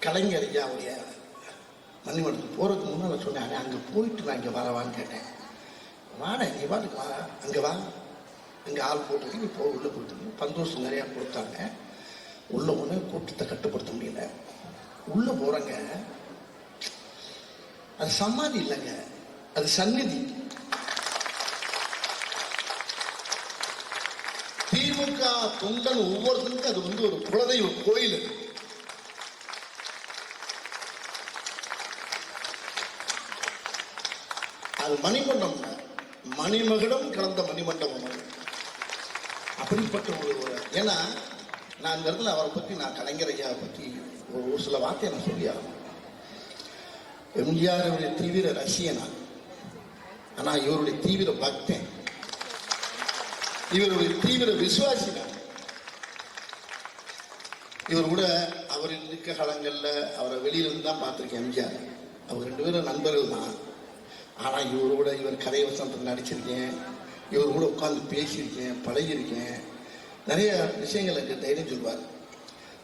கலைஞர் ஐயாவுடைய மணிமண்டபத்துக்கு போகிறதுக்கு முன்னால் சொன்னாங்க, அங்கே போயிட்டு நான் இங்கே வரவான்னு கேட்டேன். வாடா நீ பாட்டுக்கு வா, அங்கே வா, அங்கே ஆள் போட்டுருக்கு, நீ போ, உள்ளே போயிட்டு பந்தோஷம் நிறையா கொடுத்தாங்க. உள்ள ஒன்று கூட்டத்தை கட்டுப்படுத்த முடியல. உள்ள போறங்க, அது சமாதி இல்லைங்க, அது சந்நிதி. திமுக தொண்டன் ஒவ்வொருத்தருக்கும் அது வந்து ஒரு குலதெய்வ கோயில். அது மணிமண்டபம், மணிமகுடம் கலந்த மணிமண்டபம். அப்படிப்பட்ட ஒரு ஏன்னா நான் இந்த இடத்துல அவரை பற்றி, நான் கலைஞர் ஐயாவை பற்றி ஒரு சில வார்த்தையை நான் சொல்லி ஆகணும். எம்ஜிஆருடைய தீவிர ரசிகனா, ஆனால் இவருடைய தீவிர பக்தன், இவருடைய தீவிர விசுவாசினா. இவர் கூட அவர் இருக்க காலங்களில் அவரை வெளியிலிருந்து தான் பார்த்துருக்கேன். எம்ஜிஆர் அவர் 2 பேரும் நண்பர்கள் தான். ஆனால் இவரோட இவர் கதை வசனத்தில் நடிச்சிருக்கேன், இவர் கூட உட்காந்து பேசியிருக்கேன், பழகியிருக்கேன். நிறைய விஷயங்கள் எனக்கு தைரியம் சொல்வார்.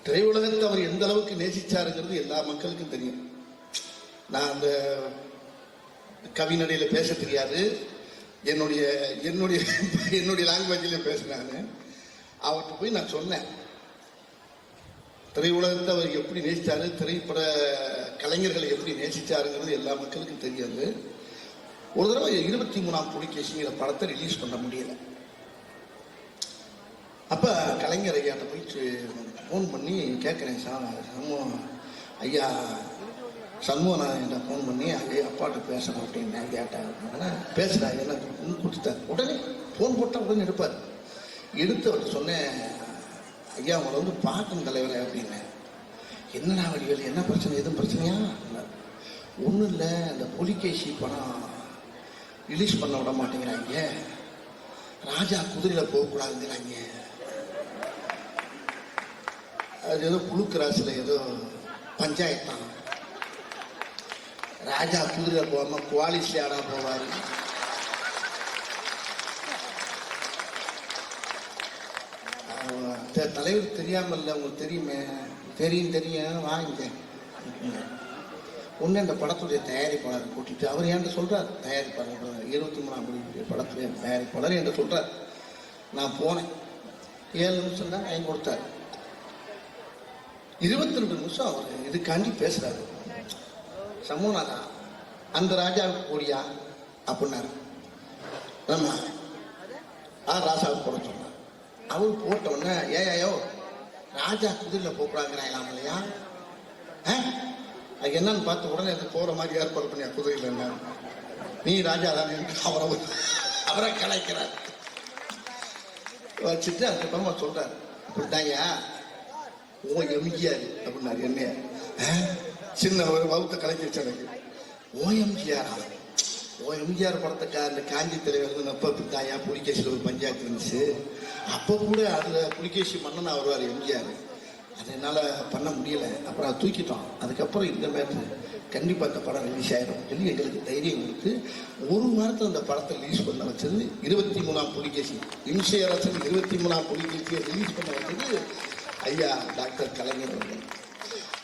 திரையுலகத்தை அவர் எந்த அளவுக்கு நேசிச்சாருங்கிறது எல்லா மக்களுக்கும் தெரியும். நான் அந்த கவிநடையில் பேச தெரியாது, என்னுடைய என்னுடைய என்னுடைய லாங்குவேஜில் பேசுனாங்க. அவர்கிட்ட போய் நான் சொன்னேன், திரையுலகத்தை அவர் எப்படி நேசிச்சாரு, திரைப்பட கலைஞர்களை எப்படி நேசிச்சாருங்கிறது எல்லா மக்களுக்கும் தெரியாது. ஒரு தடவை 23ஆம் புலிகேசிங்கிற படத்தை ரிலீஸ் பண்ண முடியல. அப்போ கலைஞர் ஐயாட்ட போயிட்டு ஃபோன் பண்ணி கேட்குறேன், சண்முகம் ஐயா, சண்முகம் என்கிட்ட ஃபோன் பண்ணி ஐயா அப்பாட்ட பேசணும் அப்படின்னு கேட்டேன். பேசுகிறா, என்ன கொடுத்துட்டார். உடனே ஃபோன் போட்டால் உடனே எடுப்பார். எடுத்து அவர்கிட்ட சொன்னேன், ஐயா உங்களை வந்து பார்க்கணும் தலைவரை அப்படின்னு. என்னடா வழிகள், என்ன பிரச்சனை, எதுவும் பிரச்சனையா? ஒன்றும் இல்லை, இந்த புலிகேசி படம் ரிலீஸ் பண்ண விட மாட்டேங்கிறாங்க, ராஜா குதிரையில் போகக்கூடாதுங்கிறாங்க. அது ஏதோ புழுக்கராசில் ஏதோ பஞ்சாயத்தான், ராஜா குதிரை போகாம குவாலிஸ்ல போவாரு. தலைவர் தெரியாமல் இல்லை, உங்களுக்கு தெரியுமே? தெரியும் வாங்க. ஒன்று இந்த படத்துடைய தயாரிப்பாளர் கூட்டிட்டு அவர் என்கிட்ட சொல்றார், தயாரிப்பாளர் 23ஆம் படத்துடைய தயாரிப்பாளர் என்கிட்ட சொல்றார். நான் போனேன், 7 நிமிஷம் தான் டைம் கொடுத்தாரு. 22 நிமிஷம் அவர் இதுக்காண்டி பேசுறாரு. சமூகநாதா அந்த ராஜாவுக்கு போடியா அப்படின்னாரு. நம்ம ராசாவுக்கு போட சொன்னார். அவர் போட்ட உடனே ஏயோ ராஜா குதிரையில் போகக்கூடாதுங்கிறாங்களாம் இல்லையா, அது என்னன்னு பார்த்து உடனே அது போகிற மாதிரி ஏற்பாடு பண்ணியா குதிரையில் என்ன, நீ ராஜா தானே அவரை கலைக்கிறார். வச்சுட்டு அதுக்கப்புறமா சொல்றாரு, இப்படித்தாங்கயா ஓ எம்ஜிஆர் அப்படின்னாரு. என்ன சின்ன ஒரு வகுத்த கலைஞர் எனக்கு ஓ எம்ஜிஆரா, ஓ எம்ஜிஆர் படத்துக்கு அந்த காஞ்சி தலைவர் நப்பத்தாயா புலிகேசியில் ஒரு பஞ்சாயத்து இருந்துச்சு. அப்போ கூட அதில் புலிகேசி மன்னனா வருவார் எம்ஜிஆர். அது என்னால் பண்ண முடியல, அப்புறம் அதை தூக்கிட்டோம். அதுக்கப்புறம் இந்த மேட்ரு கண்டிப்பாக அந்த படம் ரிலீஸ் ஆகிடும் சொல்லி எங்களுக்கு தைரியம் கொடுத்து 1 வாரத்தில் அந்த படத்தை ரிலீஸ் பண்ண வச்சது 23ஆம் புலிகேசி. இம்சையரசன் 23ஆம் புலிகேசியை ரிலீஸ் பண்ண வச்சது ஐயா டாக்டர் கலைஞர் அவர்கள்.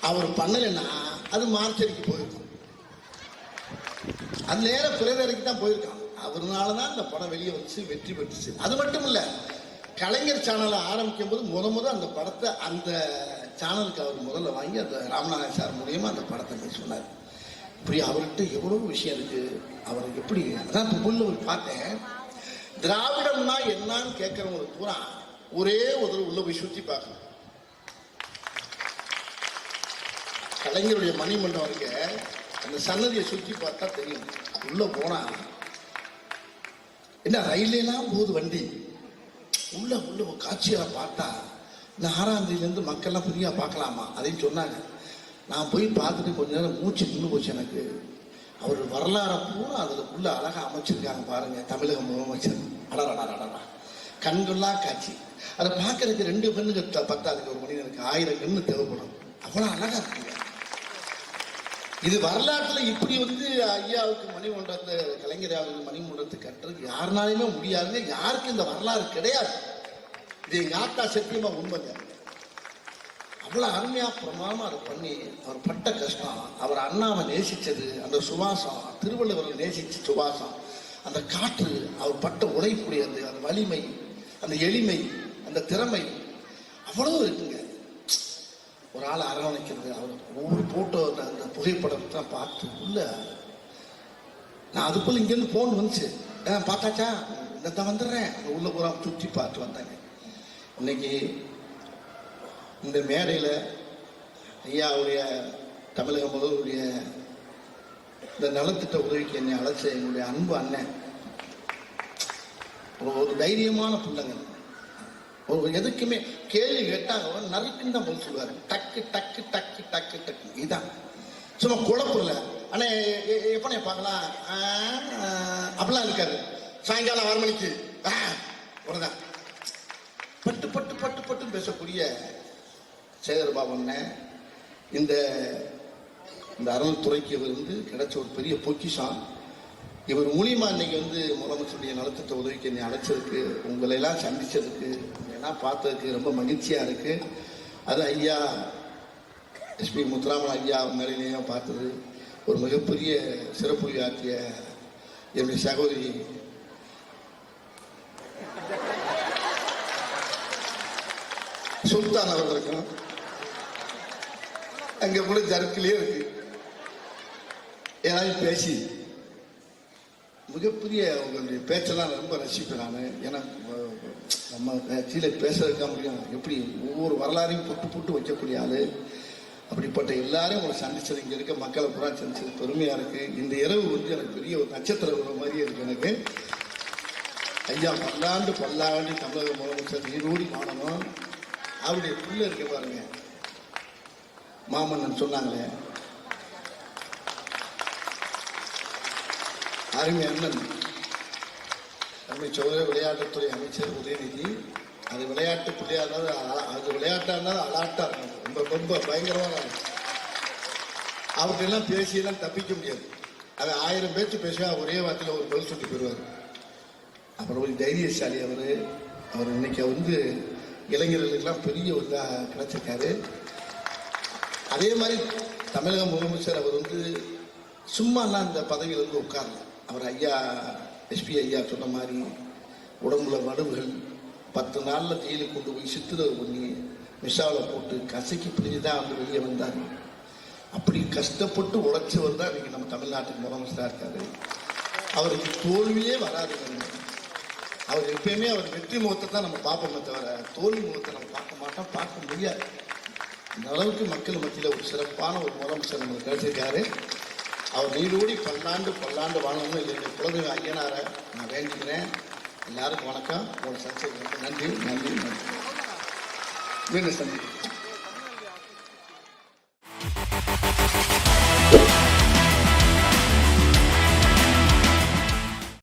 அவர் பண்ணலைன்னா அது மார்ச்சரிக்கு போயிருக்கும், அது நேரம் பிறகு தான் போயிருக்கான். அவருனால தான் இந்த படம் வெளியே வச்சு வெற்றி பெற்றுச்சு. அது மட்டும் இல்லை, கலைஞர் சேனலை ஆரம்பிக்கும் போது முத அந்த படத்தை அந்த சேனலுக்கு அவர் முதல்ல வாங்கி அந்த ராமநாதன் சார் மூலியமா அந்த படத்தை சொன்னார். இப்படி அவர்கிட்ட எவ்வளவு விஷயம் இருக்கு, அவர் எப்படி அதான் உள்ள போய் பார்த்தேன். திராவிடம்னா என்னன்னு கேட்கறவங்களுக்கு பூரா ஒரே ஒரு உள்ள போய் சுற்றி பார்க்கணும். கலைஞருடைய மணிமண்டபம் இருக்க அந்த சன்னதியை சுற்றி பார்த்தா தெரியும். உள்ள போனா என்ன ரயிலெல்லாம் போகுது வண்டி, உள்ள காட்சியா பார்த்தா இந்த 6ஆம் தேதியிலேருந்து மக்கள்லாம் ஃப்ரீயா பார்க்கலாமா அதையும் சொன்னாங்க. நான் போய் பார்த்துட்டு கொஞ்ச நேரம் மூச்சு நின்று போச்சு எனக்கு. அவர் வரலாறு பூரா அதுக்குள்ள அழகா அமைச்சிருக்காங்க பாருங்க. தமிழக முதலமைச்சர் அடடா கண்கொள்ளா காட்சி. அதை பார்க்கறதுக்கு 2 கண்ணுக்கு பத்தாதுக்கு ஒரு மனிதனுக்கு 1000 கண்ணு தேவைப்படும். அவ்வளவு அழகா இருக்குங்க. இது வரலாற்றுல இப்படி வந்து ஐயாவுக்கு மணிமண்டபத்தை கலைஞர் மணிமண்டபத்தை கட்டுறது யாருனாலுமே முடியாதுங்க. யாருக்கும் இந்த வரலாறு கிடையாது. இது எங்க ஆத்தா சத்தியமா உண்மைங்க. அவ்வளோ அருமையாக பிரமாதமாக அதை பண்ணி அவர் பட்ட கஷ்டம், அவர் அண்ணாவை நேசித்தது, அந்த சுவாசம், திருவள்ளுவரை நேசித்த சுவாசம், அந்த காற்று, அவர் பட்ட உழைப்புடைய அந்த வலிமை, அந்த எளிமை, அந்த திறமை அவ்வளோ இருக்குங்க. ஒரு ஆளை அரவணைக்கிறது, அவர் ஒவ்வொரு போட்டோ அந்த புகைப்படத்தை பார்த்து உள்ள நான் அதுக்குள்ள இங்கேருந்து ஃபோன் வந்துச்சு, பார்த்தாச்சா இந்த வந்துடுறேன், உள்ள பூரா சுற்றி பார்த்து வந்தாங்க. இன்னைக்கு இந்த மேடையில் ஐயாவுடைய தமிழக முதல்வருடைய இந்த நலத்திட்ட உதவிக்கு என்னை அழைச்ச என்னுடைய அன்பு அண்ணன் ஒரு தைரியமான பிள்ளைங்க. ஒரு எதுக்குமே கேள்வி கேட்டாங்க நறுக்குன்னு தான் பதில் சொல்லுவாரு. டக்கு டக்கு டக்கு டக்கு டக்கு இதுதான், சும்மா குழப்பம் இல்லை. அண்ணே எப்பனே பார்க்கலாம் அப்படிலாம் இருக்காரு. சாயங்காலம் 6 மணிக்கு உடனே பட்டு பட்டு பட்டு பட்டு பேசக்கூடிய சேகர்பாபு அண்ணன் இந்த அறநிலைத்துறைக்கு இவர் கிடைச்ச ஒரு பெரிய பொக்கிஷம். இவர் மூலியமா இன்னைக்கு முதலமைச்சருடைய நலத்திட்ட உதவிக்கு என்னை அழைச்சதுக்கு, உங்களை எல்லாம் சந்திச்சதுக்கு, எல்லாம் பார்த்ததுக்கு ரொம்ப மகிழ்ச்சியா இருக்கு. அது ஐயா எஸ்பி முத்துராமன் ஐயா மேலையிலையும் பார்த்தது ஒரு மிகப்பெரிய சிறப்புரை ஆற்றிய என்னுடைய சகோதரி சுல்தான் அவர்களுக்கும் அங்க கூட ஜர்க்கிலே இருக்கு ஏதாவது பேசி மிகப்பெரிய உங்களுடைய பேச்செல்லாம் ரொம்ப ரசிப்பேன் நான். ஏன்னா நம்ம கட்சியில பேசுறதுக்கா முடியும், எப்படி ஒவ்வொரு வரலாறையும் புட்டு புட்டு வைக்கக்கூடிய ஆளு. அப்படிப்பட்ட எல்லாரையும் உங்களை சந்திச்சது, இங்க இருக்க மக்களை பூரா சந்திச்சது பெருமையா இருக்கு. இந்த இரவு எனக்கு பெரிய ஒரு நட்சத்திர மாதிரியே இருக்கு எனக்கு. ஐயா பல்லாண்டு பல்லாண்டு தமிழக முதலமைச்சர் நீரோடி காணணும். அவருடைய புள்ள இருக்க பாருங்க, மாமன்னன் சொன்னாங்களே, அருமை அண்ணன் அமைச்சர், விளையாட்டுத்துறை அமைச்சர் உதயநிதி. அது விளையாட்டு பிள்ளையா இருந்தாலும், அது விளையாட்டா இருந்தாலும் அலாட்டா இருக்கும், ரொம்ப ரொம்ப பயங்கரமான. அவர்கிட்ட பேசியெல்லாம் தப்பிக்க முடியாது. அது 1000 பேச்சு பேசுவா, ஒரே வார்த்தையில் ஒரு பதில் சொல்லி போயிடுவார். அப்புறம் ஒரு தைரியசாலி அவர் இன்னைக்கு இளைஞர்களுக்கெல்லாம் பெரிய ஒரு கிடைச்சிருக்காரு. அதே மாதிரி தமிழக முதலமைச்சர் அவர் சும்மாலாம் அந்த பதவியில் உட்காரல. அவர் ஐயா எஸ்பி ஐயா சொன்ன மாதிரி உடம்புல வடுவுகள் 10 நாளில் ஜெயிலுக்கு கொண்டு போய் சித்திரவு பண்ணி மிஷாவில் போட்டு கசக்கி பிடிச்சி தான் வெளியே வந்தார். அப்படி கஷ்டப்பட்டு உழைச்சவர் தான் இன்னைக்கு நம்ம தமிழ்நாட்டுக்கு முதலமைச்சராக இருக்காரு. அவருக்கு தோல்வியே வராதுங்க. அவர் எப்பயுமே அவர் வெற்றி முகத்தை தான் நம்ம பார்ப்போமே தவிர தோல்வி முகத்தை நம்ம பார்க்க மாட்டோம், பார்க்க முடியாது. இந்த அளவுக்கு மக்கள் மத்தியில் ஒரு சிறப்பான ஒரு முதலமைச்சர் நமக்கு கிடைச்சிருக்காரு. அவர் நீடோடி பல்லாண்டு பல்லாண்டு வாழணும்னு என்னுடைய குலதெய்வ ஐயனாரை நான் வேண்டிக்கிறேன். எல்லாருக்கும் வணக்கம். உங்களோட சந்திச்சதுக்கு நன்றி நன்றி நன்றி. மீண்டும் சந்திக்கிறேன்.